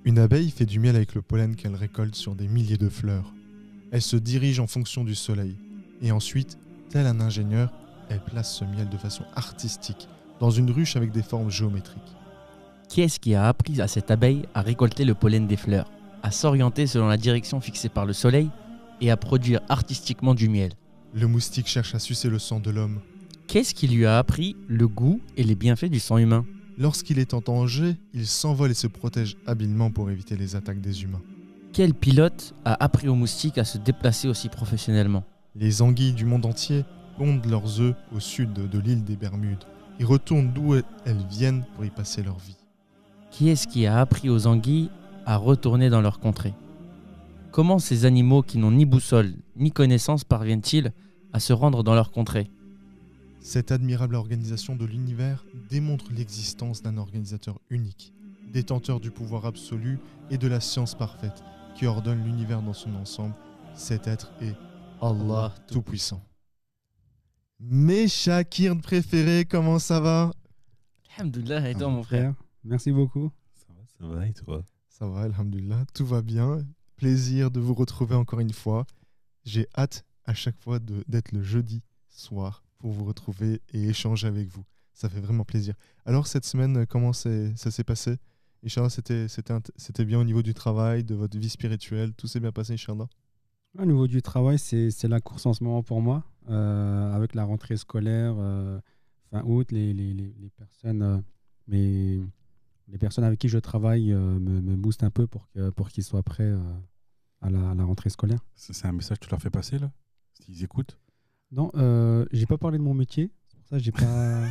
Une abeille fait du miel avec le pollen qu'elle récolte sur des milliers de fleurs. Elle se dirige en fonction du soleil. Et ensuite, tel un ingénieur, elle place ce miel de façon artistique dans une ruche avec des formes géométriques. Qui est-ce qui a appris à cette abeille à récolter le pollen des fleurs, à s'orienter selon la direction fixée par le soleil et à produire artistiquement du miel? Le moustique cherche à sucer le sang de l'homme. Qu'est-ce qui lui a appris le goût et les bienfaits du sang humain? Lorsqu'il est en danger, il s'envole et se protège habilement pour éviter les attaques des humains. Quel pilote a appris aux moustiques à se déplacer aussi professionnellement? Les anguilles du monde entier pondent leurs œufs au sud de l'île des Bermudes et retournent d'où elles viennent pour y passer leur vie. Qui est-ce qui a appris aux anguilles à retourner dans leur contrée? Comment ces animaux qui n'ont ni boussole ni connaissance parviennent-ils à se rendre dans leur contrée? Cette admirable organisation de l'univers démontre l'existence d'un organisateur unique, détenteur du pouvoir absolu et de la science parfaite, qui ordonne l'univers dans son ensemble. Cet être est Allah Tout-Puissant. Mes Shakirs préférés, comment ça va? Alhamdoulilah, et toi mon frère? Merci beaucoup. Ça va et toi? Ça va, alhamdoulilah, tout va bien. Plaisir de vous retrouver encore une fois. J'ai hâte à chaque fois d'être le jeudi soir pour vous retrouver et échanger avec vous. Ça fait vraiment plaisir. Alors cette semaine, comment ça s'est passé? Inch'Allah, c'était bien au niveau du travail, de votre vie spirituelle, tout s'est bien passé, Inch'Allah? Au niveau du travail, c'est la course en ce moment pour moi. Avec la rentrée scolaire, fin août, les personnes, les personnes avec qui je travaille me boostent un peu pour qu'ils soient prêts à la rentrée scolaire. C'est un message que tu leur fais passer là? S'ils écoutent? Non, j'ai pas parlé de mon métier. C'est pour ça que j'ai pas,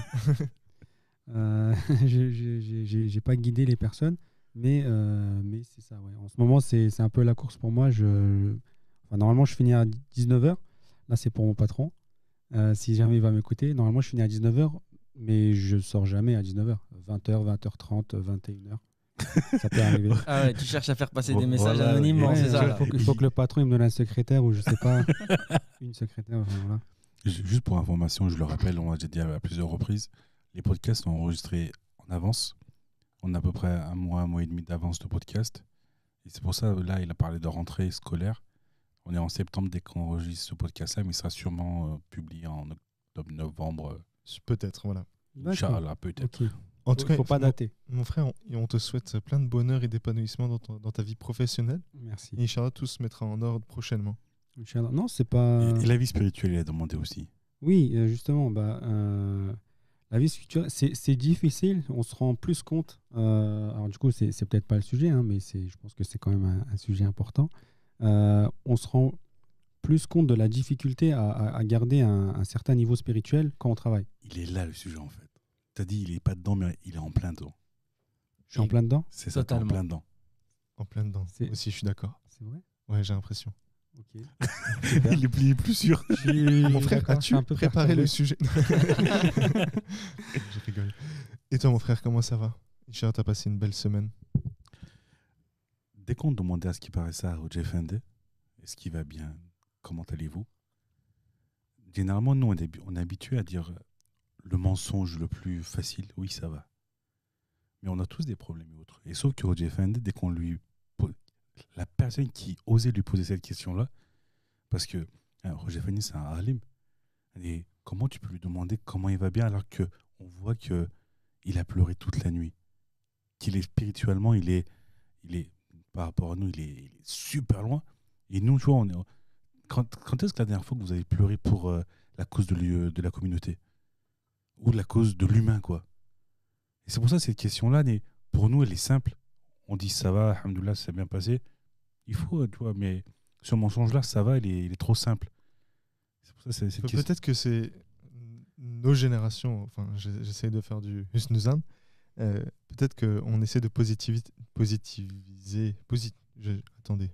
j'ai pas guidé les personnes. Mais c'est ça, ouais. En ce moment, c'est un peu la course pour moi. Normalement, je finis à 19h. Là, c'est pour mon patron. Si jamais il va m'écouter, normalement, je finis à 19h, mais je sors jamais à 19h. 20h, 20h30, 21h. Ça peut arriver. Ah ouais, tu cherches à faire passer des Bon, messages voilà, anonymement, Ouais, c'est ça là. Il faut que le patron il me donne un secrétaire ou je sais pas, une secrétaire. Voilà. Juste pour information, je le rappelle, on l'a déjà dit à plusieurs reprises, les podcasts sont enregistrés en avance. On a à peu près un mois et demi d'avance de podcast. Et c'est pour ça, là, il a parlé de rentrée scolaire. On est en septembre dès qu'on enregistre ce podcast-là, mais il sera sûrement publié en octobre, novembre. Peut-être, voilà. Inch'Allah, peut-être. Ok. En tout cas, Faut pas dater. mon frère, on te souhaite plein de bonheur et d'épanouissement dans ta vie professionnelle. Merci. Et Inch'Allah, tout se mettra en ordre prochainement. Inch'Allah. Non, c'est pas. Et la vie spirituelle, il a demandé aussi. Oui, justement, la vie spirituelle, c'est difficile. On se rend plus compte. Alors du coup, c'est peut-être pas le sujet, hein, mais je pense que c'est quand même un sujet important. On se rend plus compte de la difficulté à garder un certain niveau spirituel quand on travaille. Il est là le sujet en fait. T'as dit il est pas dedans, mais il est en plein dedans. Je suis en plein dedans. C'est ça, t'es en Totalement. plein dedans. En plein dedans. C'est- Aussi, je suis d'accord. C'est vrai. Ouais, j'ai l'impression. Ok. Il est plus sûr. Mon frère, D'accord, je as-tu suis un peu préparé perturbé. le sujet? Je rigole. Et toi, mon frère, comment ça va? Inch'Allah, t'as passé une belle semaine. Dès qu'on demandait à ce qui paraît ça au JFND, est-ce qu'il va bien? Comment allez-vous? Généralement, nous, on est habitué à dire le mensonge le plus facile, oui, ça va. Mais on a tous des problèmes et autres. Et sauf qu'au JFND, dès qu'on lui pose, la personne qui osait lui poser cette question-là, parce que Roger Fanny, c'est un alim, et comment tu peux lui demander comment il va bien alors qu'on voit qu'il a pleuré toute la nuit, qu'il est spirituellement, il est par rapport à nous, il est super loin. Et nous, tu vois, quand est-ce que la dernière fois que vous avez pleuré pour la cause de la communauté ou la cause de l'humain, quoi? Et c'est pour ça que cette question-là, pour nous, elle est simple. On dit ça va, alhamdoulilah, ça s'est bien passé. Il faut, tu vois, mais ce mensonge-là, ça va, il est trop simple. C'est pour ça que c'est Peut-être que c'est nos générations, enfin, j'essaie de faire du husnuzan. Peut-être qu'on essaie de positiviser. Attendez.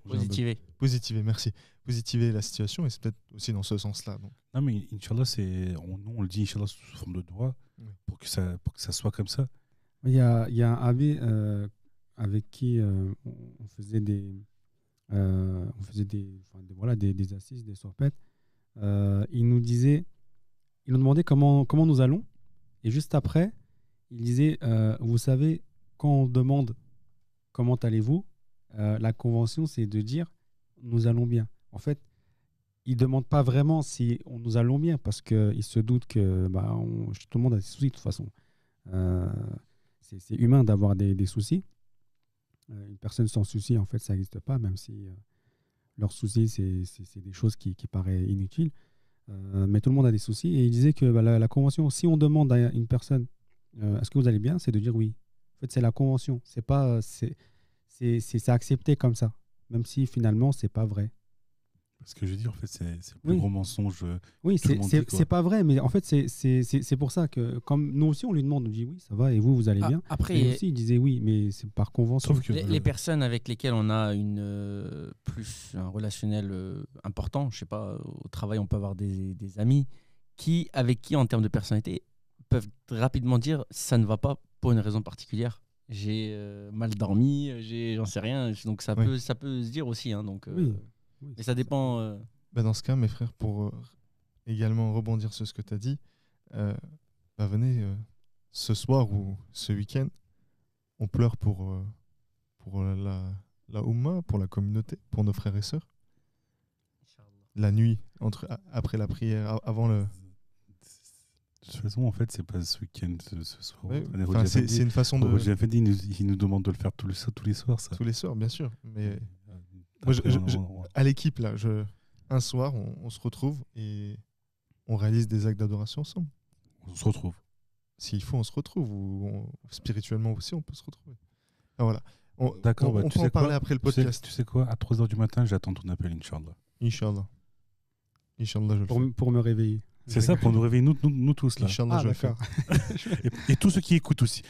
Positiver, merci. Positiver la situation, et c'est peut-être aussi dans ce sens-là. Donc. Non, mais Inch'Allah, on le dit Inch'Allah sous forme de doigt, Oui. pour que ça soit comme ça. Il y a un abbé avec qui on faisait des assises, des sorpettes. Il nous demandait comment nous allons. Et juste après, il disait, vous savez, quand on demande comment allez-vous, La convention, c'est de dire nous allons bien. En fait, ils ne demandent pas vraiment si nous allons bien parce qu'ils se doutent que tout le monde a des soucis de toute façon. C'est humain d'avoir des soucis. Une personne sans soucis, en fait, ça n'existe pas, même si leurs soucis, c'est des choses qui paraissent inutiles. Mais tout le monde a des soucis. Et il disait que la convention, si on demande à une personne est-ce que vous allez bien, c'est de dire oui. En fait, c'est la convention. C'est accepté comme ça, même si finalement, c'est pas vrai. Ce que je veux dire, en fait, c'est le plus gros mensonge. Oui, c'est pas vrai, mais en fait, c'est pour ça que, comme nous aussi, on lui demande, on dit oui, ça va, et vous allez bien. Après, et aussi, il disait oui, mais c'est par convention. Sauf que les personnes avec lesquelles on a un relationnel important, je sais pas, au travail, on peut avoir des amis avec qui, en termes de personnalité, peuvent rapidement dire ça ne va pas pour une raison particulière. J'ai mal dormi, j'en sais rien, donc ça peut se dire aussi. Hein, donc, oui, mais ça dépend. Dans ce cas, mes frères, pour également rebondir sur ce que tu as dit, venez ce soir ou ce week-end, on pleure pour la Oumma, pour la communauté, pour nos frères et sœurs. La nuit, après la prière, avant le... De toute façon, en fait, c'est pas ce week-end, ce soir. Ouais, c'est une façon de... Roger Effendi, il nous demande de le faire tous les soirs, ça. Tous les soirs, bien sûr. Mais moi, à l'équipe, là, un soir, on se retrouve et on réalise des actes d'adoration ensemble. On se retrouve. S'il faut, on se retrouve. Ou spirituellement aussi, on peut se retrouver. Alors, voilà. D'accord, on peut en parler après le podcast. Tu sais quoi, à 3h du matin, j'attends ton appel, Inch'Allah. Inch'Allah, je le fais. Pour me réveiller. C'est ça, pour nous réveiller, nous tous, là. Inch'Allah, je le fais. Et tous ceux qui écoutent aussi.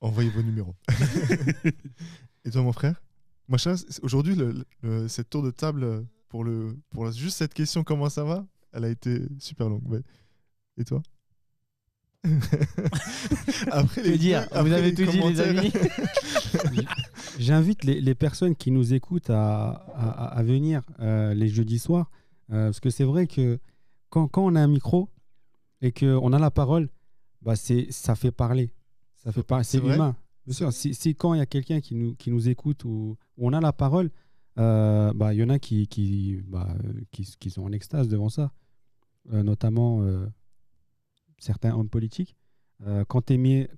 Envoyez vos numéros. Et toi, mon frère? Machin, aujourd'hui, cette tour de table pour juste cette question, comment ça va? Elle a été super longue. Mais... Et toi? Après vous avez tout dit, les amis. J'invite les personnes qui nous écoutent à venir les jeudis soirs, parce que c'est vrai que quand on a un micro et qu'on a la parole, ça fait parler. C'est humain. Bien sûr, si quand il y a quelqu'un qui nous écoute ou on a la parole, y en a qui sont en extase devant ça, notamment certains hommes politiques. Quand tu es mis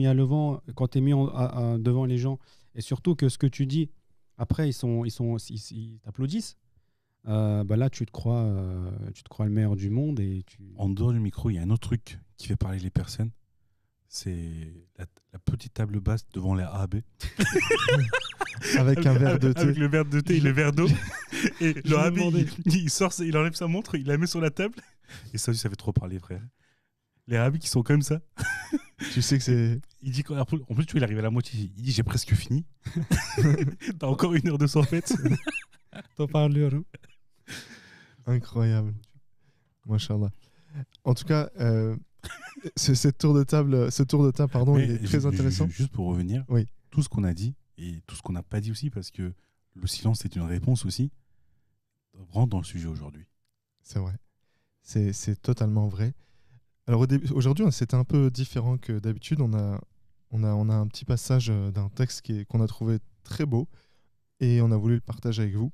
à l'avant, quand tu es mis devant les gens, et surtout que ce que tu dis, après ils t'applaudissent, là tu te crois le meilleur du monde. En dehors du micro, il y a un autre truc qui fait parler les personnes. C'est la petite table basse devant les AB. Avec un verre de thé. Avec le verre de thé et le verre d'eau. Et le AB, il enlève sa montre, il la met sur la table. Et ça aussi, ça fait trop parler, frère. Les Arabes qui sont comme ça. Tu sais que c'est... Il dit en plus, tu vois, il arrive à la moitié. Il dit, j'ai presque fini. T'as encore 1 heure de son fête. T'en parles, hein. Incroyable. Machallah. En tout cas, ce tour de table, pardon, il est très intéressant. Juste pour revenir, oui. Tout ce qu'on a dit et tout ce qu'on n'a pas dit aussi, parce que le silence est une réponse aussi, rentre dans le sujet aujourd'hui. C'est vrai. C'est totalement vrai. Alors aujourd'hui, c'était un peu différent que d'habitude. On a un petit passage d'un texte qu'on a trouvé très beau et on a voulu le partager avec vous.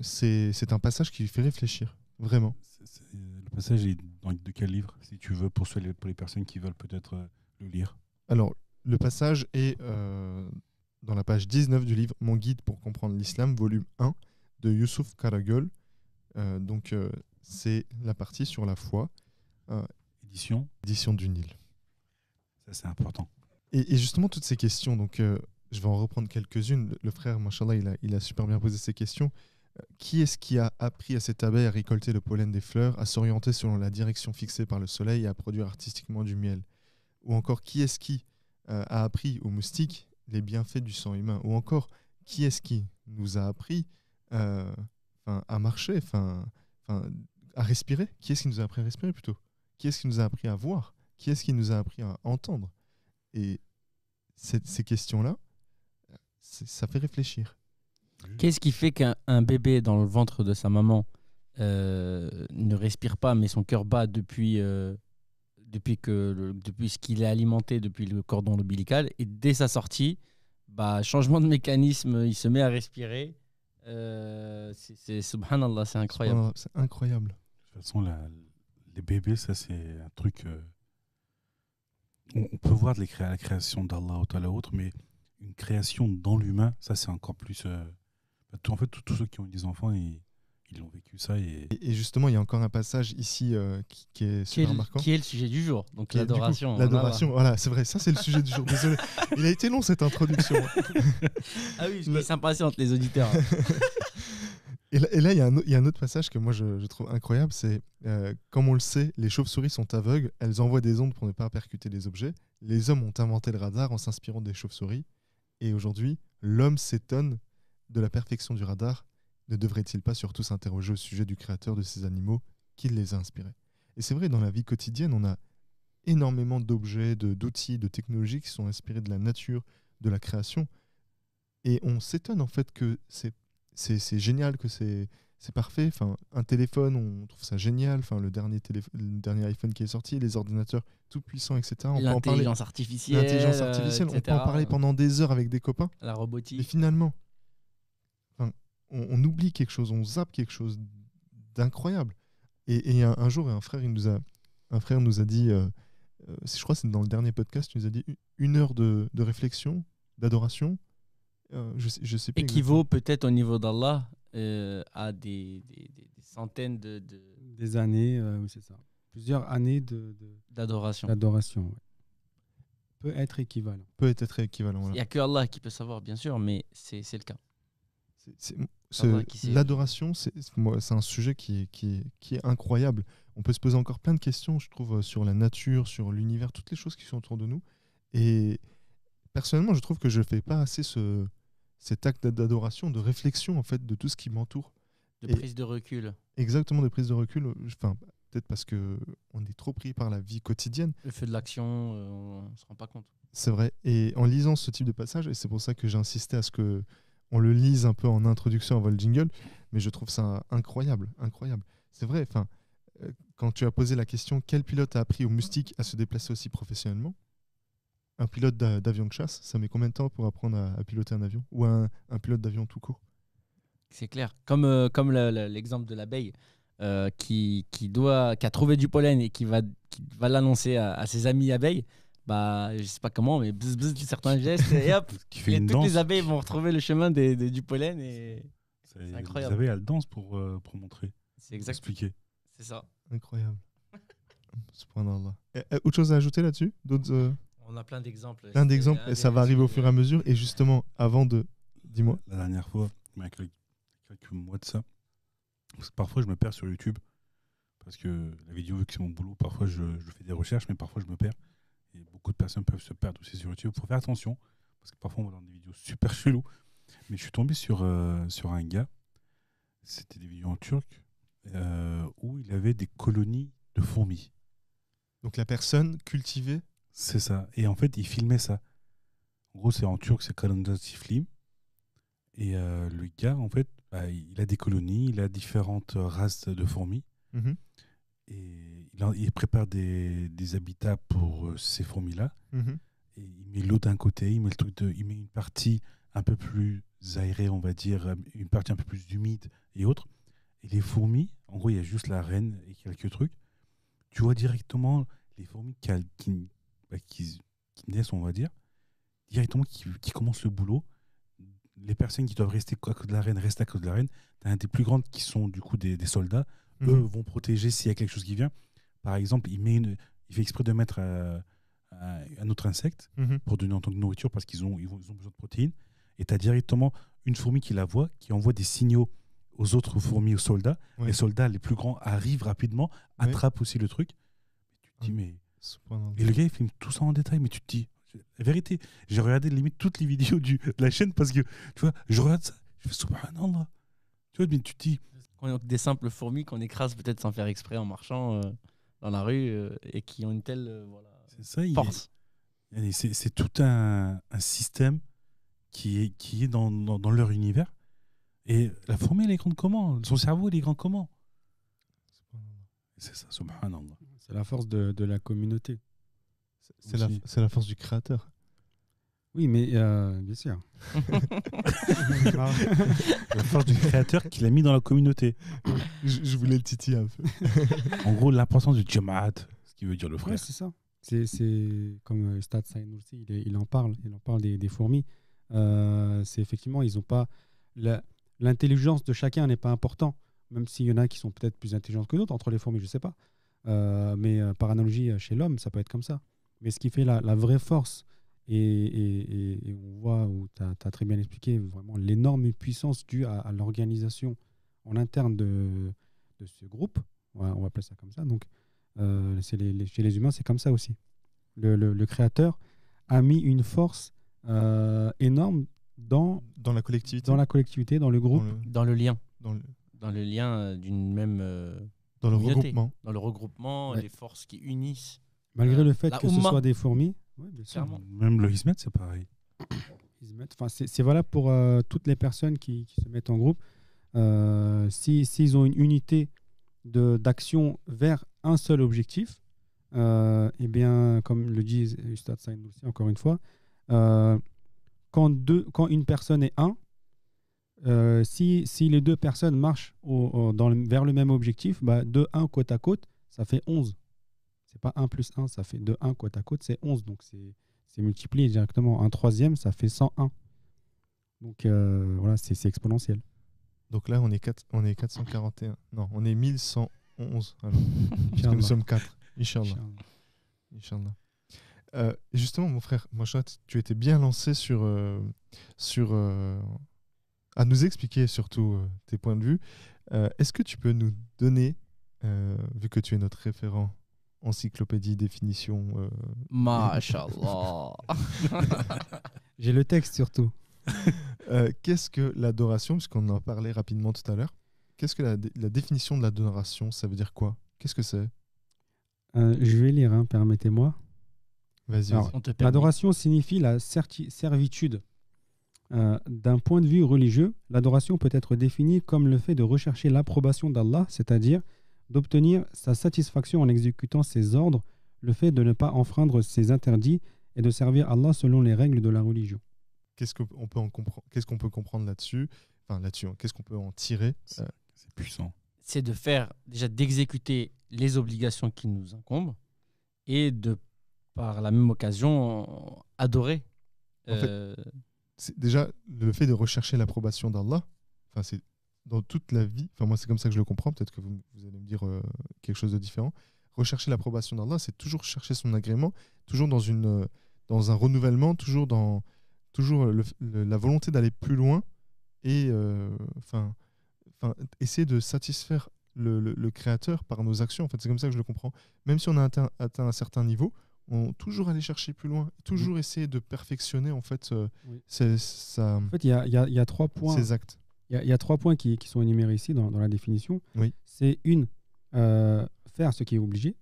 C'est un passage qui fait réfléchir, vraiment. Le passage est de quel livre, si tu veux, pour les personnes qui veulent peut-être le lire? Alors, le passage est dans la page 19 du livre « Mon guide pour comprendre l'islam », volume 1, de Youssouf Karagöl. C'est la partie sur la foi. Édition du Nil. Ça, c'est important. Et justement, toutes ces questions, donc je vais en reprendre quelques-unes. Le frère, machallah, il a super bien posé ces questions. Qui est-ce qui a appris à cette abeille à récolter le pollen des fleurs, à s'orienter selon la direction fixée par le soleil et à produire artistiquement du miel? Ou encore, qui est-ce qui a appris aux moustiques les bienfaits du sang humain? Ou encore, qui est-ce qui nous a appris à marcher, à respirer? Qui est-ce qui nous a appris à respirer plutôt? Qui est-ce qui nous a appris à voir? Qui est-ce qui nous a appris à entendre? Et ces questions-là, ça fait réfléchir. Qu'est-ce qui fait qu'un bébé dans le ventre de sa maman ne respire pas, mais son cœur bat depuis ce qu'il est alimenté, depuis le cordon ombilical, et dès sa sortie, bah, changement de mécanisme, il se met à respirer. Subhanallah, c'est incroyable. C'est incroyable. De toute façon, les bébés, ça, c'est un truc. On peut voir la création d'Allah ou autre, mais une création dans l'humain, ça, c'est encore plus. En fait, tous ceux qui ont des enfants, ils ont vécu ça. Et justement, il y a encore un passage ici qui est super marquant. Qui est le sujet du jour, donc Qui est, du coup, l'adoration. L'adoration, voilà, c'est vrai, ça c'est le sujet du jour. Désolé, il a été long cette introduction. Ah oui, je s'impatiente les auditeurs. Et là, il y a un autre passage que moi je trouve incroyable, c'est comme on le sait, les chauves-souris sont aveugles, elles envoient des ondes pour ne pas percuter les objets. Les hommes ont inventé le radar en s'inspirant des chauves-souris. Et aujourd'hui, l'homme s'étonne de la perfection du radar. Ne devrait-il pas surtout s'interroger au sujet du créateur de ces animaux qui les a inspirés? Et c'est vrai, dans la vie quotidienne, on a énormément d'objets, d'outils, de technologies qui sont inspirés de la nature, de la création. Et on s'étonne en fait que c'est génial, que c'est parfait. Enfin, un téléphone, on trouve ça génial. Enfin, le dernier iPhone qui est sorti, les ordinateurs tout puissants, etc. L'intelligence artificielle, on peut en parler pendant des heures avec des copains. La robotique. Et finalement, on oublie quelque chose, on zappe quelque chose d'incroyable. Et un jour, un frère nous a dit, je crois que c'est dans le dernier podcast, il nous a dit 1 heure de réflexion, d'adoration. Je sais plus équivaut peut-être au niveau d'Allah à des centaines des années, oui, c'est ça. Plusieurs années d'adoration. Ouais. Peut être équivalent. Peut être équivalent. Il n'y a que Allah qui peut savoir, bien sûr, mais c'est le cas. L'adoration, c'est un sujet qui est incroyable. On peut se poser encore plein de questions, je trouve, sur la nature, sur l'univers, toutes les choses qui sont autour de nous. Et personnellement, je trouve que je ne fais pas assez cet acte d'adoration, de réflexion en fait, de tout ce qui m'entoure. Prise de recul. Exactement, de prise de recul. Enfin, peut-être parce qu'on est trop pris par la vie quotidienne. Le feu de l'action, on ne se rend pas compte. C'est vrai. Et en lisant ce type de passage, et c'est pour ça que j'ai insisté à ce que on le lise un peu en introduction avant le jingle, mais je trouve ça incroyable. C'est vrai, quand tu as posé la question, quel pilote a appris aux moustiques à se déplacer aussi professionnellement? Un pilote d'avion de chasse, ça met combien de temps pour apprendre à piloter un avion? Ou un pilote d'avion tout court? C'est clair. Comme l'exemple de l'abeille qui a trouvé du pollen et qui va l'annoncer à ses amis abeilles. Bah, je sais pas comment, mais certains gestes et hop, toutes les abeilles vont retrouver le chemin du pollen et c'est incroyable. Les abeilles, elles dansent pour montrer. C'est exact. Expliquer. C'est ça. Incroyable. Subhanallah. Autre chose à ajouter là-dessus? D'autres On a plein d'exemples. Plein d'exemples, et ça va arriver au fur et à mesure. Et justement, avant de... Dis-moi. La dernière fois, il y a quelques mois de ça, parce que parfois je me perds sur YouTube, parce que la vidéo, vu que c'est mon boulot, parfois je fais des recherches, mais parfois je me perds. Et beaucoup de personnes peuvent se perdre aussi sur YouTube. Il faut faire attention, parce que parfois on va dans des vidéos super cheloues. Mais je suis tombé sur un gars, c'était des vidéos en turc, où il avait des colonies de fourmis. Donc la personne cultivait? C'est ça. Et en fait, il filmait ça. En gros, c'est en turc, c'est Kalender Tiflim. Et le gars, en fait, il a des colonies, il a différentes races de fourmis. Mm-hmm. Et il prépare des habitats pour ces fourmis-là. Mm-hmm. Et il met l'eau d'un côté, il met une partie un peu plus aérée, on va dire, une partie un peu plus humide et autres. Et les fourmis, en gros, il y a juste la reine et quelques trucs. Tu vois directement les fourmis qui naissent, on va dire, directement qui commencent le boulot. Les personnes qui doivent rester à côté de la reine restent à côté de la reine. Tu as des plus grandes qui sont du coup des soldats. Eux vont protéger s'il y a quelque chose qui vient. Par exemple, il fait exprès de mettre un autre insecte pour donner en tant que nourriture parce qu'ils ont besoin de protéines. Et tu as directement une fourmi qui la voit, qui envoie des signaux aux autres fourmis, aux soldats. Ouais. Les soldats les plus grands arrivent rapidement, attrapent aussi le truc. Et tu te dis, mais... Et le gars, il filme tout ça en détail, mais tu te dis, la vérité, j'ai regardé limite toutes les vidéos de la chaîne parce que, tu vois, je regarde ça, je fais subhanallah. Tu vois, mais tu te dis... Des simples fourmis qu'on écrase peut-être sans faire exprès en marchant dans la rue et qui ont une telle force. C'est tout un système qui est dans leur univers. Et la fourmi, elle est grande comment? Son cerveau, il est grand comment? C'est ça, subhanallah. C'est la force de la communauté. C'est la force du créateur. Oui, mais bien sûr. La force du créateur qu'il a mis dans la communauté. Je voulais le titiller un peu. En gros, l'importance du Jamaat, ce qui veut dire le Ouais, frère. c'est ça. C'est comme Ustad Saïd Nursi, il en parle des fourmis. C'est effectivement, ils ont pas l'intelligence de chacun n'est pas important, même s'il y en a qui sont peut-être plus intelligents que d'autres entre les fourmis, je sais pas. Mais par analogie chez l'homme, ça peut être comme ça. Mais ce qui fait la vraie force, et on voit où tu as très bien expliqué vraiment l'énorme puissance due à l'organisation en interne de ce groupe, on va appeler ça comme ça. Donc, chez les humains, c'est comme ça aussi. Le créateur a mis une force énorme dans la collectivité. la collectivité, dans le groupe. Dans le lien. Dans le, Dans le lien d'une même dans le communauté. regroupement. Dans le regroupement, Ouais. les forces qui unissent. Malgré le fait la que ce Oumma. soit des fourmis. Ouais, bien sûr. Clairement. Même le Hizmet, c'est pareil. Enfin, c'est valable pour toutes les personnes qui se mettent en groupe. S'ils ont une unité d'action vers un seul objectif, eh bien, comme le dit Ustad Saïd Nursi, encore une fois, quand une personne est un, si les deux personnes marchent vers le même objectif, bah, 1 côte à côte, ça fait 11. C'est pas 1 plus 1, ça fait 1 côte à côte, c'est 11. Donc c'est multiplié directement. Un troisième, ça fait 101. Donc voilà, c'est exponentiel. Donc là, on est 441. Non, on est 1111. Alors, parce que nous Inch'Allah. sommes 4. Inch'Allah. Inch'Allah. Inch'Allah. Justement, mon frère, Mouchad, tu étais bien lancé à nous expliquer surtout tes points de vue. Est-ce que tu peux nous donner, vu que tu es notre référent encyclopédie, définition, Masha'Allah. J'ai le texte surtout. qu'est-ce que l'adoration, puisqu'on en parlait rapidement tout à l'heure, qu'est-ce que la définition de l'adoration, ça veut dire quoi? Qu'est-ce que c'est? Je vais lire, hein, permettez-moi. Vas-y, Alors, vas-y. On te permet. L'adoration signifie la servitude. D'un point de vue religieux, l'adoration peut être définie comme le fait de rechercher l'approbation d'Allah, c'est-à-dire d'obtenir sa satisfaction en exécutant ses ordres, le fait de ne pas enfreindre ses interdits et de servir Allah selon les règles de la religion. Qu'est-ce qu'on peut comprendre là-dessus? Enfin, là-dessus, hein, qu'est-ce qu'on peut en tirer? C'est puissant. C'est de faire, déjà d'exécuter les obligations qui nous incombent et de, par la même occasion, adorer. En fait, c'est déjà le fait de rechercher l'approbation d'Allah. Enfin, c'est dans toute la vie. Enfin, moi, c'est comme ça que je le comprends. Peut-être que vous allez me dire quelque chose de différent. Rechercher l'approbation d'Allah, c'est toujours chercher son agrément, toujours dans un renouvellement, toujours dans la volonté d'aller plus loin et essayer de satisfaire le créateur par nos actions. En fait, c'est comme ça que je le comprends. Même si on a atteint un certain niveau, on toujours aller chercher plus loin, toujours essayer de perfectionner en fait Oui. ça, En fait, il y a 3 points. ses actes. Il y a 3 points qui sont énumérés ici dans la définition. Oui. C'est faire ce qui est obligé,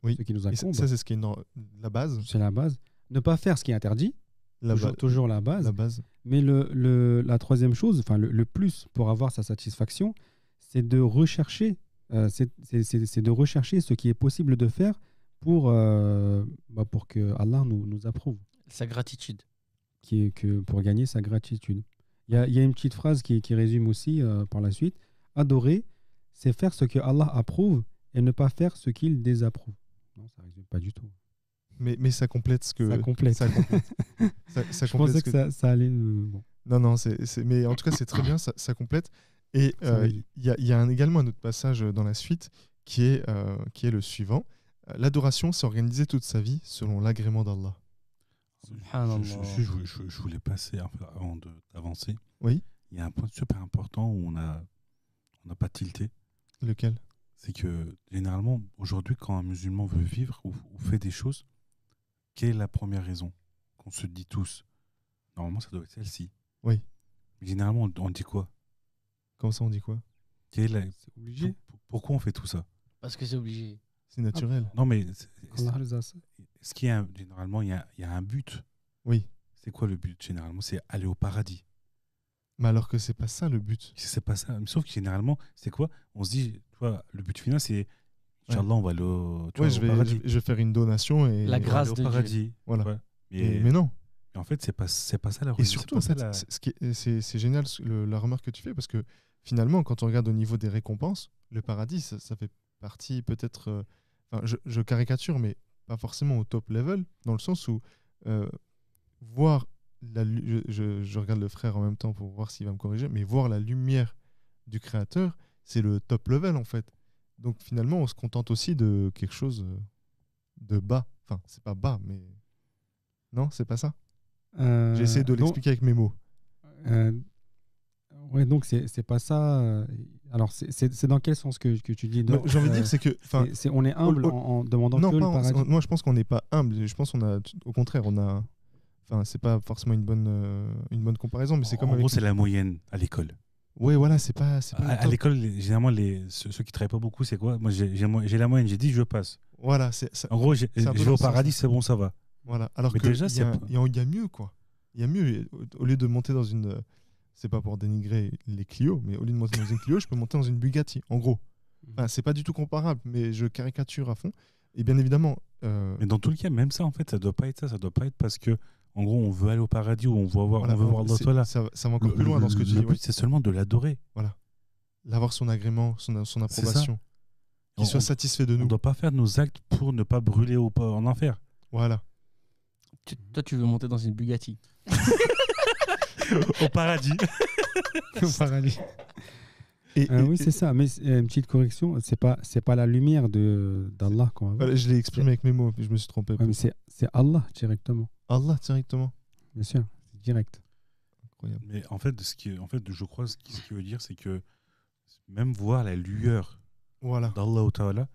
Oui. ce qui nous Et ça, incombe. c'est ce qui est la base. C'est la base. Ne pas faire ce qui est interdit, toujours la base. La base. Mais la troisième chose, enfin le plus pour avoir sa satisfaction, c'est de rechercher, c'est de rechercher ce qui est possible de faire pour que Allah nous approuve, sa gratitude. pour gagner sa gratitude. Il y a une petite phrase qui résume aussi par la suite. Adorer, c'est faire ce que Allah approuve et ne pas faire ce qu'il désapprouve. Non, ça résume pas du tout. Mais ça complète ce que. Ça complète. Ça complète. Ça Je complète pensais ce que ça allait. Bon. Non, mais en tout cas, c'est très bien, ça complète. Et il y a également un autre passage dans la suite qui est le suivant. L'adoration, c'est organiser toute sa vie selon l'agrément d'Allah. Je voulais passer avant d'avancer. Oui. Il y a un point super important où on n'a pas tilté. Lequel? C'est que généralement, aujourd'hui, quand un musulman veut vivre ou fait des choses, quelle est la première raison qu'on se dit tous? Normalement, ça doit être celle-ci. Oui. Mais généralement, on dit quoi? Comme ça, on dit quoi? C'est obligé. Pourquoi on fait tout ça? Parce que c'est obligé. C'est naturel. Non, mais Allah les a- est-ce qu'il y a généralement il y a un but? Oui. C'est quoi le but? Généralement, c'est aller au paradis. Mais alors que c'est pas ça le but. C'est pas ça. Sauf que généralement, c'est quoi? On se dit, toi, le but final, c'est Inch'Allah, on va aller au Ouais, je paradis. vais faire une donation et La grâce aller au de Dieu. paradis. Voilà. Ouais. Mais non. Et en fait, c'est pas ça la Et surtout, en fait, c'est génial la remarque que tu fais, parce que finalement, quand on regarde au niveau des récompenses, le paradis, ça fait partie peut-être. Je caricature, mais pas forcément au top level, dans le sens où voir je regarde le frère en même temps pour voir s'il va me corriger, mais voir la lumière du créateur, c'est le top level en fait. Donc finalement, on se contente aussi de quelque chose de bas. Enfin, c'est pas bas, mais non, c'est pas ça. J'ai essayé de l'expliquer avec mes mots. Ouais, donc c'est pas ça. Alors, c'est dans quel sens que tu dis non, j'ai envie de dire, c'est que. On est humble en demandant que le paradis. Moi, je pense qu'on n'est pas humble. Je pense au contraire, on a. Enfin, c'est pas forcément une bonne comparaison, mais c'est comme. En gros, c'est la moyenne à l'école. Oui, voilà, c'est pas à l'école, généralement, ceux qui travaillent pas beaucoup, c'est quoi? Moi, j'ai la moyenne, j'ai dit, je passe. Voilà, en gros, je vais au paradis, c'est bon, ça va. Voilà. Alors mais que déjà, il y a mieux, quoi. Il y a mieux. Au lieu de monter dans une. C'est pas pour dénigrer les Clio, mais au lieu de monter dans une Clio, je peux monter dans une Bugatti, en gros. Enfin, c'est pas du tout comparable, mais je caricature à fond. Et bien évidemment. Mais dans tous les cas, même ça, en fait, ça doit pas être ça. Ça doit pas être parce que, en gros, on veut aller au paradis ou on veut voir Allah. Ça va encore plus loin dans ce que tu dis. Le but, c'est seulement de l'adorer. Voilà. D'avoir son agrément, son approbation. Qu'il soit satisfait de nous. On doit pas faire nos actes pour ne pas brûler en enfer. Voilà. Toi, tu veux monter dans une Bugatti. Au paradis. Au paradis. Oui, c'est ça. Mais une petite correction, c'est pas la lumière d'Allah qu'on va voir. Voilà, je l'ai exprimé avec mes mots, puis je me suis trompé. Ouais, mais c'est Allah directement. Allah directement. Bien sûr, c'est direct. Incroyable. Mais en fait, je crois ce qu'il veut dire, c'est que même voir la lueur d'Allah Ta'ala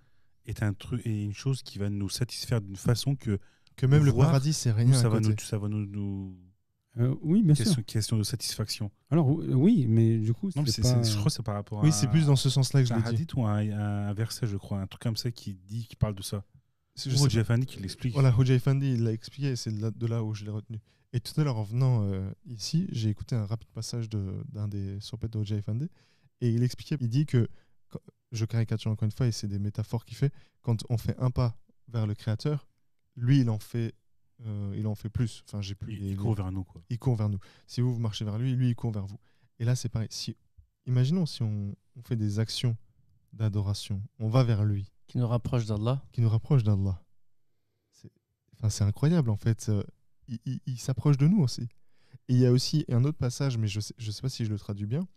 est une chose qui va nous satisfaire d'une façon que même le paradis, c'est rien. Ça va nous oui, bien sûr. Question de satisfaction. Alors, oui, mais du coup, je crois que c'est par rapport à. Oui, c'est plus dans ce sens-là que je l'ai dit. Un hadith ou un verset, je crois, un truc comme ça qui parle de ça. C'est Hoja Effendi qui l'explique. Voilà, Hoja Effendi, il l'a expliqué, c'est de là où je l'ai retenu. Et tout à l'heure, en venant ici, j'ai écouté un rapide passage d'un des sorbets de Hoja Effendi, et il expliquait, il dit que, je caricature encore une fois, et c'est des métaphores qu'il fait, quand on fait un pas vers le Créateur, lui, il en fait plus. Enfin, il court vers nous, quoi. Il court vers nous. Si vous marchez vers lui, il court vers vous. Et là, c'est pareil. Imaginons si on fait des actions d'adoration, on va vers lui. Qui nous rapproche d'Allah. C'est incroyable, en fait. Il s'approche de nous aussi. Et il y a aussi un autre passage, mais je sais pas si je le traduis bien.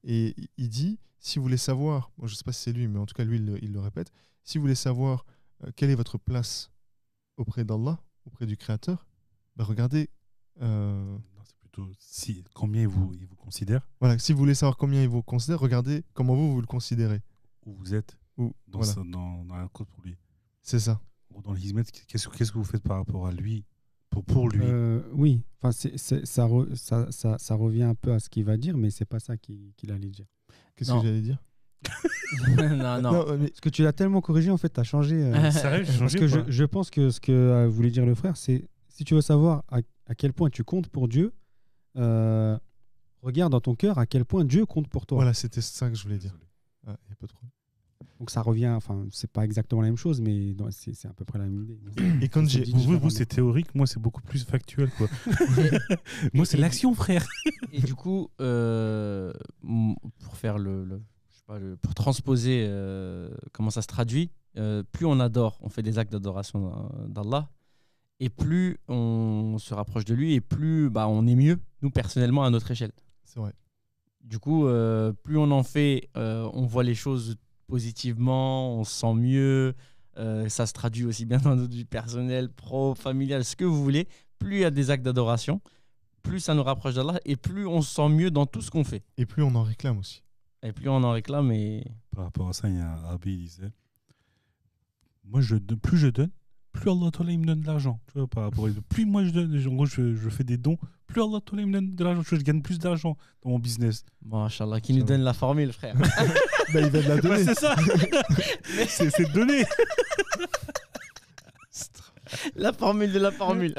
Et il dit, si vous voulez savoir, bon, je sais pas si c'est lui, mais en tout cas, lui, il le répète, si vous voulez savoir quelle est votre place auprès d'Allah, auprès du Créateur, regardez. Non, c'est plutôt combien il vous considère. Voilà, si vous voulez savoir combien il vous considère, regardez comment vous le considérez. Où vous êtes dans un code pour lui. C'est ça. Dans le Hizmet, qu'est-ce que vous faites par rapport à lui, pour lui? Oui, enfin, ça revient un peu à ce qu'il va dire, mais c'est pas ça qu'il allait dire. Qu'est-ce que j'allais dire? non. Parce que tu l'as tellement corrigé, en fait, tu as changé. Sérieux, j'ai changé. Parce que je pense que ce que voulait dire le frère, c'est si tu veux savoir à quel point tu comptes pour Dieu, regarde dans ton cœur à quel point Dieu compte pour toi. Voilà, c'était ça que je voulais dire. Y a pas de problème. Donc ça revient, enfin, c'est pas exactement la même chose, mais c'est à peu près la même idée. Et quand vous, c'est théorique, moi, c'est beaucoup plus factuel, quoi. Moi, c'est l'action, frère. Et du coup, pour faire pour transposer comment ça se traduit, plus on adore, on fait des actes d'adoration d'Allah, et plus on se rapproche de lui, et plus on est mieux, nous personnellement, à notre échelle. C'est vrai. Du coup, plus on en fait, on voit les choses positivement, on se sent mieux, ça se traduit aussi bien dans notre vie personnelle, pro, familiale, ce que vous voulez. Plus il y a des actes d'adoration, plus ça nous rapproche d'Allah, et plus on se sent mieux dans tout ce qu'on fait. Et plus on en réclame aussi. Et plus on en réclame. Et... Par rapport à ça, il y a un Rabbi qui disait, moi, plus je donne, plus Allah Ta'ala il me donne de l'argent. Tu vois, par rapport à plus moi je donne, en gros, je fais des dons, plus Allah Ta'ala il me donne de l'argent. Je gagne plus d'argent dans mon business. Bon, Inch'Allah, qui nous donne la formule, frère. Il va de la donner. C'est ça. C'est donné. La formule de la formule.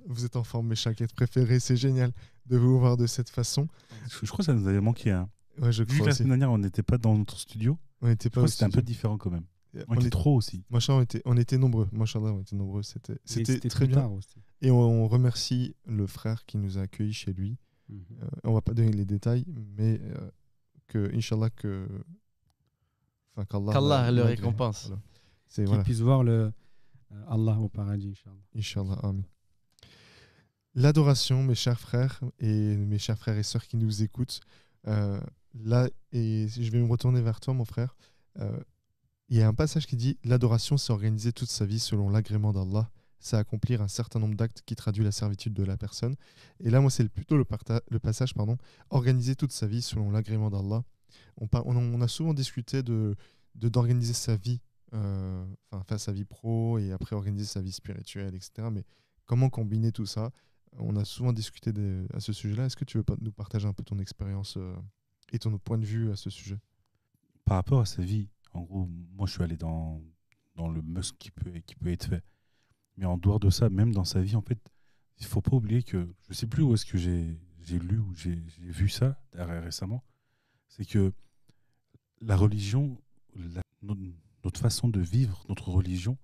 Vous êtes en forme, mes chaquettes préférées. C'est génial de vous voir de cette façon. Je crois que ça nous avait manqué. Hein. Ouais, je Vu crois que la aussi. semaine dernière, on n'était pas dans notre studio. On n'était pas. C'était un peu différent quand même. On était trop aussi. Machallah, on était nombreux. Machallah, on était nombreux. C'était très plus bien. tard aussi. Et on remercie le frère qui nous a accueillis chez lui. On va pas donner les détails, mais que, Inch'Allah, Qu'Allah le récompense. Voilà. Qu'il puisse voir Allah au paradis, Inch'Allah. Inch'Allah, amen. L'adoration, mes chers frères et sœurs qui nous écoutent, là, et je vais me retourner vers toi, mon frère. Il y a un passage qui dit « L'adoration, c'est organiser toute sa vie selon l'agrément d'Allah. C'est accomplir un certain nombre d'actes qui traduit la servitude de la personne. » Et là, moi, c'est plutôt le passage, « Organiser toute sa vie selon l'agrément d'Allah. » On a souvent discuté d'organiser sa vie, faire sa vie pro et après organiser sa vie spirituelle, etc. Mais comment combiner tout ça? On a souvent discuté à ce sujet-là. Est-ce que tu veux nous partager un peu ton expérience et ton point de vue à ce sujet? Par rapport à sa vie, en gros, moi je suis allé dans le must qui peut être fait. Mais en dehors de ça, même dans sa vie, en fait, il ne faut pas oublier que, je ne sais plus où est-ce que j'ai lu ou j'ai vu ça récemment, c'est que la religion, notre façon de vivre, notre religion,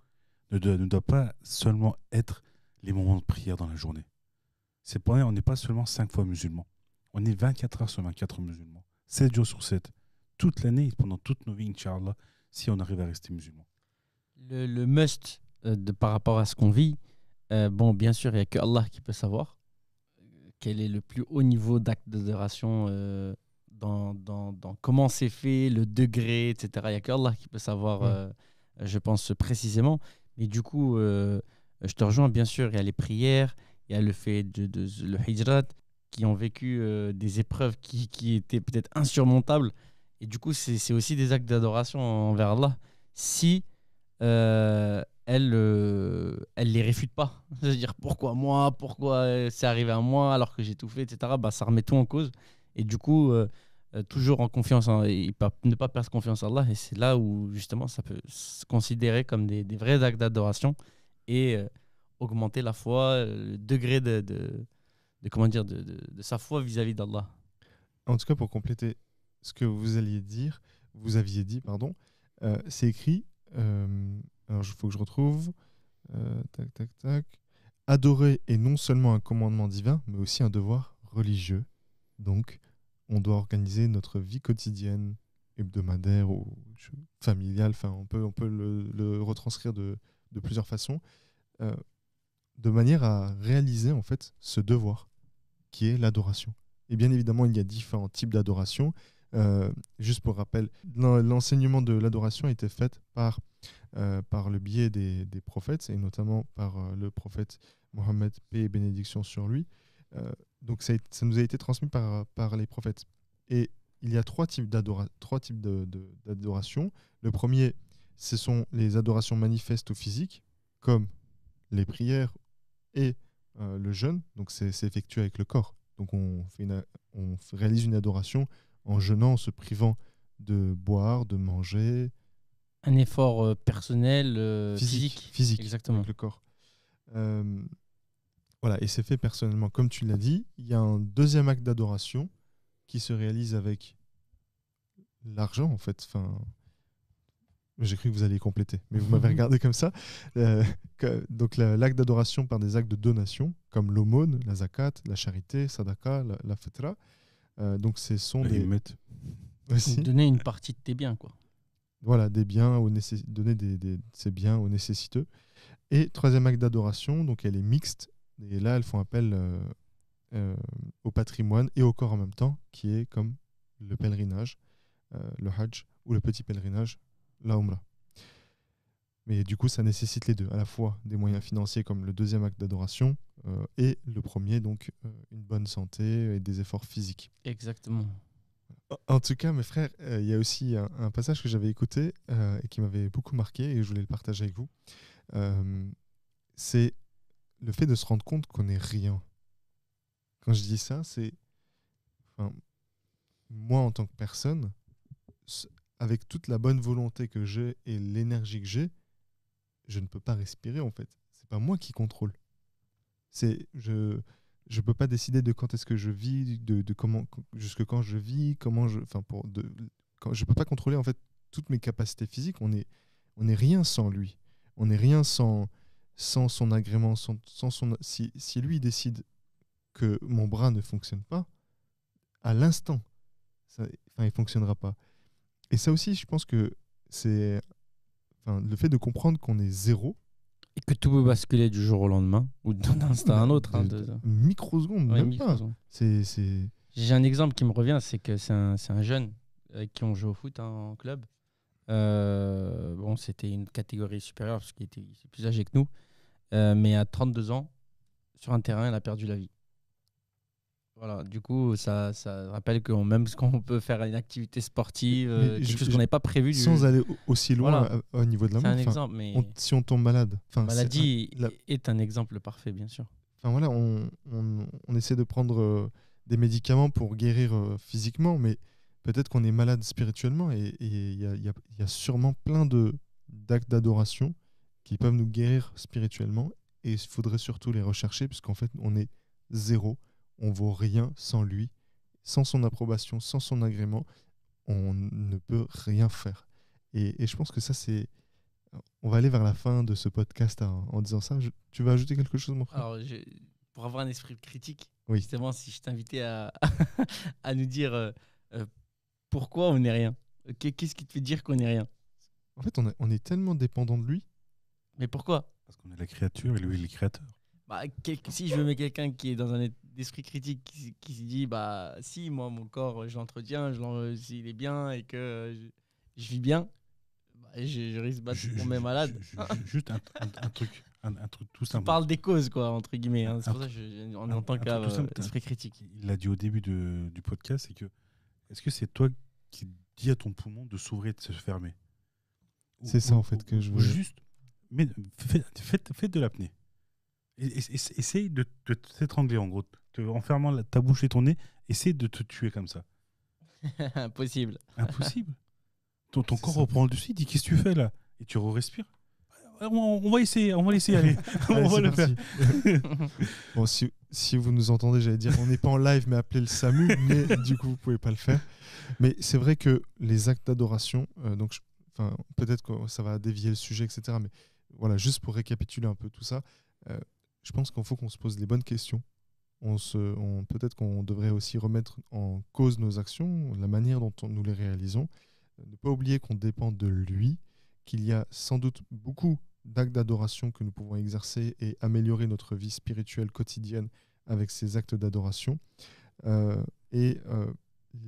ne doit pas seulement être les moments de prière dans la journée. On n'est pas seulement 5 fois musulmans. On est 24 heures sur 24 musulmans. 7 jours sur 7. Toute l'année, pendant toute nos vies, Inch'Allah, si on arrive à rester musulmans. Le must par rapport à ce qu'on vit, bon, bien sûr, il n'y a que Allah qui peut savoir quel est le plus haut niveau d'acte d'adoration, dans comment c'est fait, le degré, etc. Il n'y a que Allah qui peut savoir, je pense, précisément. Mais du coup, je te rejoins, bien sûr, il y a les prières, il y a le fait le hijrat, qui ont vécu des épreuves qui étaient peut-être insurmontables. Et du coup, c'est aussi des actes d'adoration envers Allah. Si elle les réfute pas. C'est-à-dire, pourquoi moi? Pourquoi c'est arrivé à moi alors que j'ai tout fait, etc. Bah, ça remet tout en cause. Et du coup, toujours en confiance, ne pas perdre confiance en Allah. Et c'est là où, justement, ça peut se considérer comme des vrais actes d'adoration et augmenter la foi, le degré de sa foi vis-à-vis d'Allah. En tout cas, pour compléter ce que vous aviez dit, c'est écrit, alors il faut que je retrouve, tac. Adorer est non seulement un commandement divin, mais aussi un devoir religieux. Donc, on doit organiser notre vie quotidienne, hebdomadaire ou familiale, enfin, on peut le retranscrire de plusieurs façons, de manière à réaliser en fait ce devoir, qui est l'adoration. Et bien évidemment, il y a différents types d'adoration. Juste pour rappel, l'enseignement de l'adoration a été fait par le biais des prophètes, et notamment par le prophète Mohammed, paix et bénédiction sur lui. Donc ça nous a été transmis par les prophètes. Et il y a trois types d'adoration. Le premier, ce sont les adorations manifestes ou physiques, comme les prières et le jeûne. Donc c'est effectué avec le corps. Donc on réalise une adoration en jeûnant, en se privant de boire, de manger. Un effort personnel, physique. Exactement. Avec le corps. Voilà, et c'est fait personnellement. Comme tu l'as dit, il y a un deuxième acte d'adoration qui se réalise avec l'argent, en fait. Enfin, j'ai cru que vous alliez compléter, mais vous m'avez regardé comme ça. Donc l'acte d'adoration par des actes de donation, comme l'aumône, la zakat, la charité, sadaqa, la fitra. Donc ce sont des... Aussi. Donner une partie de tes biens, quoi. Voilà, des biens donner ces biens aux nécessiteux. Et troisième acte d'adoration, donc elle est mixte. Et là, elles font appel au patrimoine et au corps en même temps, qui est comme le pèlerinage, le hajj, ou le petit pèlerinage, la umrah. Mais du coup, ça nécessite les deux, à la fois des moyens financiers comme le deuxième acte d'adoration, et le premier, donc une bonne santé et des efforts physiques. Exactement. En tout cas, mes frères, il y a aussi un passage que j'avais écouté et qui m'avait beaucoup marqué, et je voulais le partager avec vous. C'est le fait de se rendre compte qu'on n'est rien. Quand je dis ça, c'est... moi, en tant que personne, avec toute la bonne volonté que j'ai et l'énergie que j'ai, je ne peux pas respirer, en fait. C'est pas moi qui contrôle. Je peux pas décider de quand est-ce que je vis, de comment, jusque quand je vis, je peux pas contrôler, en fait, toutes mes capacités physiques. On On n'est rien sans lui. On n'est rien sans son agrément, si lui décide que mon bras ne fonctionne pas, à l'instant, il ne fonctionnera pas. Et ça aussi, je pense que c'est le fait de comprendre qu'on est zéro. Et que tout peut basculer du jour au lendemain, ou d'un instant à un autre. Microsecondes, Ouais, même pas. J'ai un exemple qui me revient, c'est que c'est un jeune avec qui on joue au foot en club. Bon, c'était une catégorie supérieure parce qu'il était plus âgé que nous. Mais à 32 ans, sur un terrain, il a perdu la vie. Voilà, du coup, ça rappelle que même quand on peut faire une activité sportive, quelque chose qu'on n'avait pas prévu. Sans aller aussi loin au niveau de la mort. C'est un exemple, mais si on tombe malade. La maladie est un exemple parfait, bien sûr. Voilà, on essaie de prendre des médicaments pour guérir physiquement, mais peut-être qu'on est malade spirituellement et il y a sûrement plein d'actes d'adoration qui peuvent nous guérir spirituellement et il faudrait surtout les rechercher puisqu'en fait, on est zéro. On vaut rien sans lui, sans son approbation, sans son agrément, on ne peut rien faire. Et je pense que ça, c'est... On va aller vers la fin de ce podcast en disant ça. Tu veux ajouter quelque chose, mon frère ? Alors, pour avoir un esprit critique, oui. Justement, si je t'invitais à nous dire pourquoi on n'est rien. Qu'est-ce qui te fait dire qu'on n'est rien ? En fait, on est tellement dépendant de lui. Mais pourquoi ? Parce qu'on est la créature et lui, il est le créateur. Si je mets quelqu'un qui est dans un esprit critique, qui se dit si moi mon corps je l'entretiens, s'il est bien et que je vis bien, je risque de tomber malade. Juste un truc tout simple. On parle des causes quoi entre guillemets. C'est pour ça que en tant qu'esprit critique. Il l'a dit au début du podcast, c'est que est-ce que c'est toi qui dis à ton poumon de s'ouvrir et de se fermer ? C'est ça en fait que je veux. Juste, faites de l'apnée. Essaye de t'étrangler en gros, en fermant ta bouche et ton nez, essaye de te tuer comme ça. Impossible. Impossible. Ton corps reprend le dessus, il dit qu'est-ce que tu fais là ? Et tu respires. On va essayer, on va laisser aller. On va le faire. Bon, si vous nous entendez, j'allais dire, on n'est pas en live, mais appelez le SAMU, mais du coup, vous pouvez pas le faire. Mais c'est vrai que les actes d'adoration, peut-être que ça va dévier le sujet, etc. Mais voilà, juste pour récapituler un peu tout ça, je pense qu'il faut qu'on se pose les bonnes questions. Peut-être qu'on devrait aussi remettre en cause nos actions, la manière dont nous les réalisons. Ne pas oublier qu'on dépend de lui, qu'il y a sans doute beaucoup d'actes d'adoration que nous pouvons exercer et améliorer notre vie spirituelle quotidienne avec ces actes d'adoration.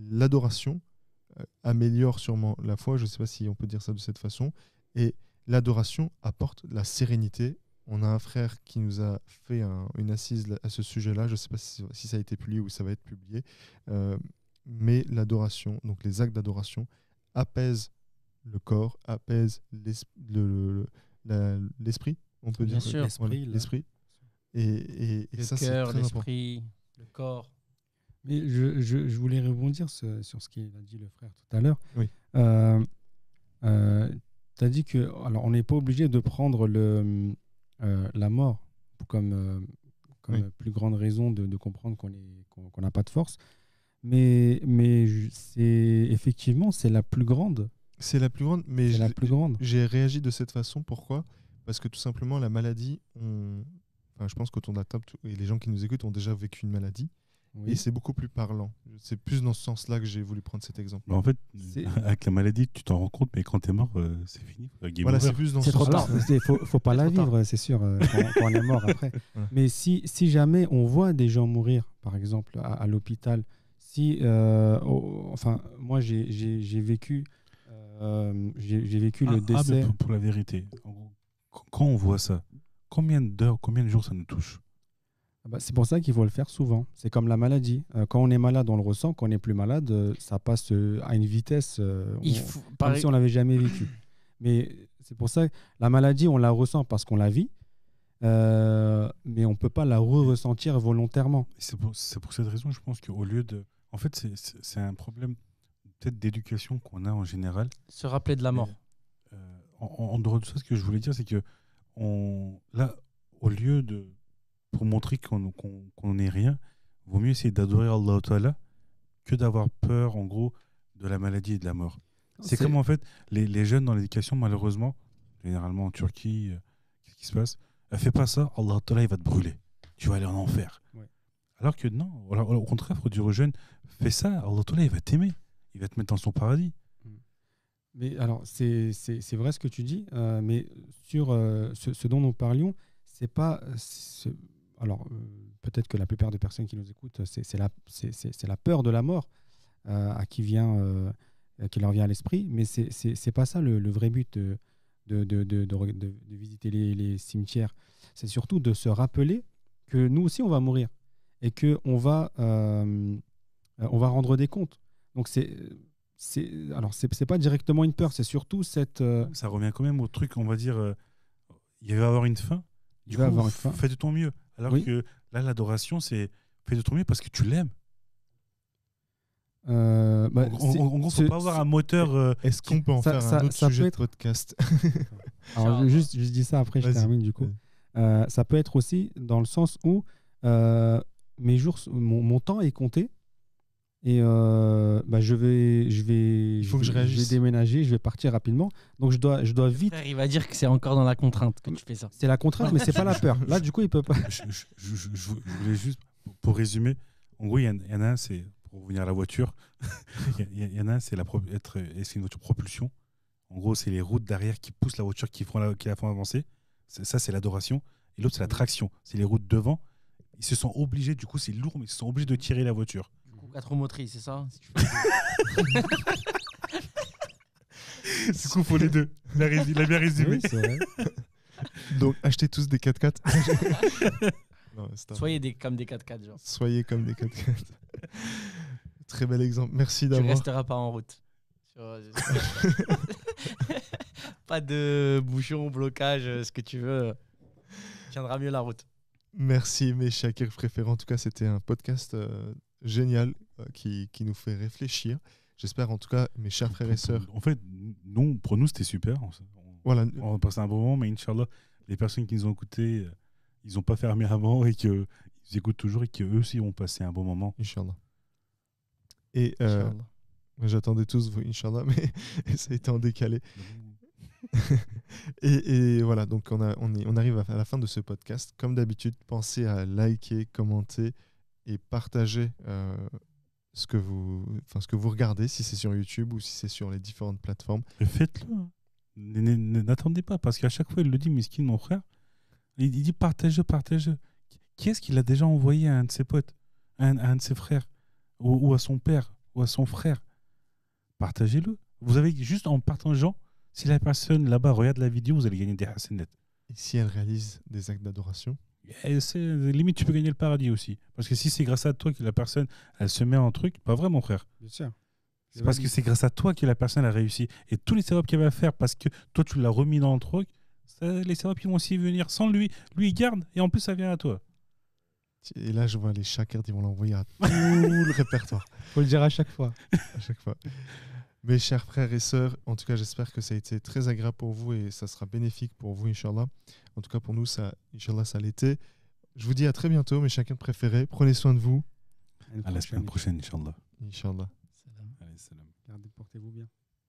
L'adoration améliore sûrement la foi, je ne sais pas si on peut dire ça de cette façon, et l'adoration apporte la sérénité. On a un frère qui nous a fait une assise à ce sujet-là, je ne sais pas si ça a été publié ou ça va être publié, mais l'adoration, donc les actes d'adoration, apaisent le corps, apaisent l'esprit, on peut bien dire sûr, l'esprit. Et le ça, cœur, c'est très l'esprit, le corps. Mais je voulais rebondir sur ce qu'il a dit le frère tout à l'heure. Oui. Tu as dit que, alors, on n'est pas obligé de prendre la mort comme plus grande raison de comprendre qu'on n'a pas de force. Mais effectivement, c'est la plus grande. C'est la plus grande, mais C'est la plus grande. j'ai réagi de cette façon. Pourquoi ? Parce que tout simplement, la maladie, je pense qu'autour de la table, et les gens qui nous écoutent ont déjà vécu une maladie. Oui. Et c'est beaucoup plus parlant. C'est plus dans ce sens-là que j'ai voulu prendre cet exemple. En fait, avec la maladie, tu t'en rends compte, mais quand t'es mort, c'est fini. Voilà, c'est plus dans ce C'est trop sens-là. tard. Faut pas la vivre, c'est sûr, quand on est mort après. Ouais. Mais si jamais on voit des gens mourir, par exemple, à l'hôpital, moi j'ai vécu le décès. Mais pour la vérité, en gros, quand on voit ça, combien d'heures, combien de jours ça nous touche ? C'est pour ça qu'il faut le faire souvent. C'est comme la maladie. Quand on est malade, on le ressent. Quand on n'est plus malade, ça passe à une vitesse comme si on l'avait jamais vécu. Mais c'est pour ça que la maladie, on la ressent parce qu'on la vit, mais on ne peut pas la ressentir volontairement. C'est pour cette raison, je pense qu'au lieu de... En fait, c'est un problème peut-être d'éducation qu'on a en général. Se rappeler de la mort. En dehors de ça, ce que je voulais dire, c'est que là, au lieu de... Pour montrer qu'on n'est rien, il vaut mieux essayer d'adorer Allah Ta'ala que d'avoir peur, en gros, de la maladie et de la mort. C'est comme, en fait, les jeunes dans l'éducation, malheureusement, généralement en Turquie, qu'est-ce qui se passe? Fais pas ça, Allah Ta'ala, il va te brûler. Tu vas aller en enfer. Ouais. Alors que non, au contraire, il faut dire aux jeunes, fais ça, Allah Ta'ala, il va t'aimer. Il va te mettre dans son paradis. Mais alors, c'est vrai ce que tu dis, mais sur ce dont nous parlions, c'est pas. Alors, peut-être que la plupart des personnes qui nous écoutent, c'est la peur de la mort qui leur vient à l'esprit, mais c'est pas ça le vrai but de visiter les cimetières. C'est surtout de se rappeler que nous aussi, on va mourir et qu'on va rendre des comptes. Donc, c'est pas directement une peur, c'est surtout cette. Ça revient quand même au truc, on va dire, il va y avoir une fin. Du coup, avoir une fin. fais de ton mieux. Alors Oui. que là, l'adoration, c'est fais de ton mieux parce que tu l'aimes. Bah, En gros, il ne faut pas avoir un moteur. Est-ce qu'on peut en faire un autre ça sujet peut de être- podcast? Alors, je dis ça après, je Vas-y. termine du coup. Ça peut être aussi dans le sens où mon temps est compté et je vais Il faut que je réagisse. déménager, je vais partir rapidement. Donc je dois vite. Frère, il va dire que c'est encore dans la contrainte que tu fais ça. C'est la contrainte, mais c'est pas la peur. Là, du coup, il peut pas. Je voulais juste, pour résumer, en gros, il y en a un, c'est pour revenir à la voiture, il y en a un, c'est c'est une voiture propulsion. En gros, c'est les routes derrière qui poussent la voiture, qui la font avancer. Ça, c'est l'adoration. Et l'autre, c'est la traction. C'est les routes devant. Ils se sont obligés, du coup, c'est lourd, mais ils se sont obligés de tirer la voiture. Du coup, 4 roues motrices, c'est ça si tu fais Du coup, il faut les deux. Il a bien résumé. Oui, c'est vrai. Donc, achetez tous des 4x4. Non, c'est un- Soyez comme des 4x4, genre. Soyez comme des 4x4. Très bel exemple. Merci Tu d'avoir. resteras pas en route. Pas de bouchon, blocage, ce que tu veux. Tiendra mieux la route. Merci mes Shakir préférés. En tout cas, c'était un podcast génial qui nous fait réfléchir. J'espère en tout cas, mes chers frères et sœurs. En fait, pour nous, c'était super. Voilà. On a passé un bon moment, mais Inch'Allah, les personnes qui nous ont écoutés, ils n'ont pas fermé avant et qu'ils écoutent toujours et qu'eux aussi ont passé un bon moment. Inch'Allah. Et Inch'Allah. j'attendais tous vos Inch'Allah, mais ça a été en décalé. Et voilà, donc on arrive à la fin de ce podcast. Comme d'habitude, pensez à liker, commenter et partager ce que vous regardez, si c'est sur YouTube ou si c'est sur les différentes plateformes. Mais faites-le. Hein. N'attendez pas, parce qu'à chaque fois, il le dit, Miskin, mon frère. Il dit partagez. Qui est-ce qu'il a déjà envoyé à un de ses potes, à un de ses frères, ou à son père, ou à son frère? Partagez-le. Vous avez juste en partageant, si la personne là-bas regarde la vidéo, vous allez gagner des hasanat. Et si elle réalise des actes d'adoration, Et limite, tu peux gagner le paradis aussi. Parce que si c'est grâce à toi que la personne, elle se met en truc, pas vrai, mon frère. Bien sûr. C'est parce que c'est grâce à toi que la personne a réussi. Et tous les séropes qu'elle va faire parce que toi, tu l'as remis dans le truc, les séropes qui vont aussi venir sans lui. Lui, il garde et en plus, ça vient à toi. et là je vois les Shakirs, ils vont l'envoyer à tout le répertoire. Faut le dire à chaque fois. À chaque fois. Mes chers frères et sœurs, en tout cas, j'espère que ça a été très agréable pour vous et ça sera bénéfique pour vous, Inch'Allah. En tout cas, pour nous, Inch'Allah, ça l'était. Je vous dis à très bientôt, mes chacun préférés. Prenez soin de vous. À la semaine prochaine, Inch'Allah. Inch'Allah. Salam. Allez, salam. Portez-vous bien.